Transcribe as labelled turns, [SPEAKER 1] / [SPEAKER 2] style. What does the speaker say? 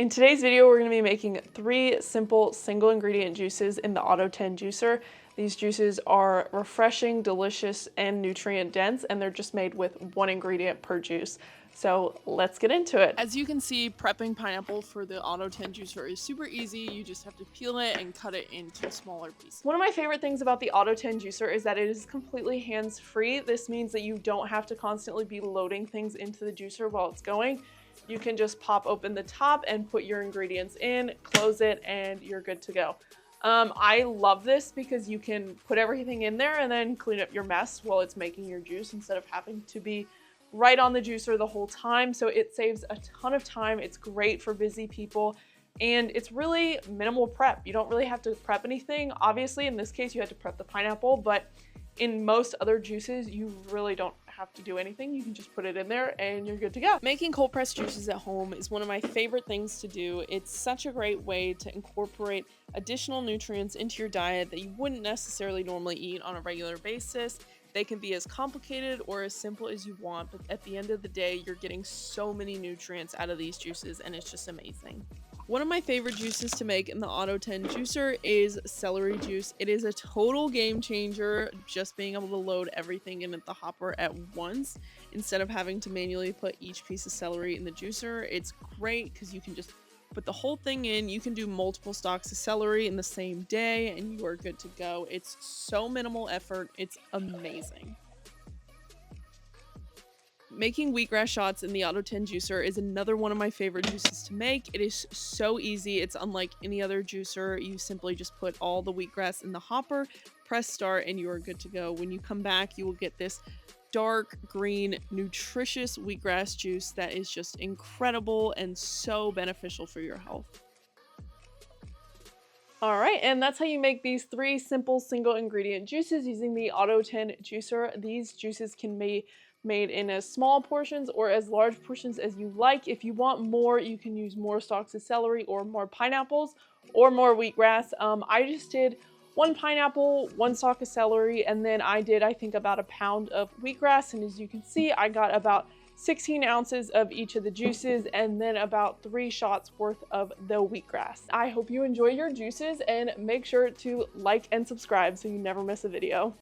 [SPEAKER 1] In today's video, we're going to be making 3 simple single ingredient juices in the Auto 10 juicer. These juices are refreshing, delicious, and nutrient dense, and they're just made with 1 ingredient per juice. So let's get into it. As you can see, prepping pineapple for the Auto 10 juicer is super easy. You just have to peel it and cut it into smaller pieces. One of my favorite things about the Auto 10 juicer is that it is completely hands-free. This means that you don't have to constantly be loading things into the juicer while it's going. You can just pop open the top and put your ingredients in, close it, and you're good to go. I love this because you can put everything in there and then clean up your mess while it's making your juice instead of having to be right on the juicer the whole time. So it saves a ton of time. It's great for busy people and it's really minimal prep. You don't really have to prep anything. Obviously, in this case, you had to prep the pineapple, but in most other juices, you really don't have to do anything. You can just put it in there and you're good to go. Making cold pressed juices at home is one of my favorite things to do. It's such a great way to incorporate additional nutrients into your diet that you wouldn't necessarily normally eat on a regular basis. They can be as complicated or as simple as you want, but at the end of the day, you're getting so many nutrients out of these juices and it's just amazing. One of my favorite juices to make in the Auto 10 juicer is celery juice. It is a total game changer, just being able to load everything in at the hopper at once instead of having to manually put each piece of celery in the juicer. It's great because you can just put the whole thing in. You can do multiple stalks of celery in the same day and you are good to go. It's so minimal effort. It's amazing. Making wheatgrass shots in the Auto 10 juicer is another one of my favorite juices to make. It is so easy. It's unlike any other juicer. You simply just put all the wheatgrass in the hopper, press start, and you are good to go. When you come back, you will get this dark green, nutritious wheatgrass juice that is just incredible and so beneficial for your health. All right, and that's how you make these 3 simple single ingredient juices using the Auto 10 juicer. These juices can be made in as small portions or as large portions as you like. If you want more, you can use more stalks of celery or more pineapples or more wheatgrass. I just did 1 pineapple, 1 stalk of celery, and then I did, I think, about a pound of wheatgrass. And as you can see, I got about 16 ounces of each of the juices and then about 3 shots worth of the wheatgrass. I hope you enjoy your juices and make sure to like and subscribe so you never miss a video.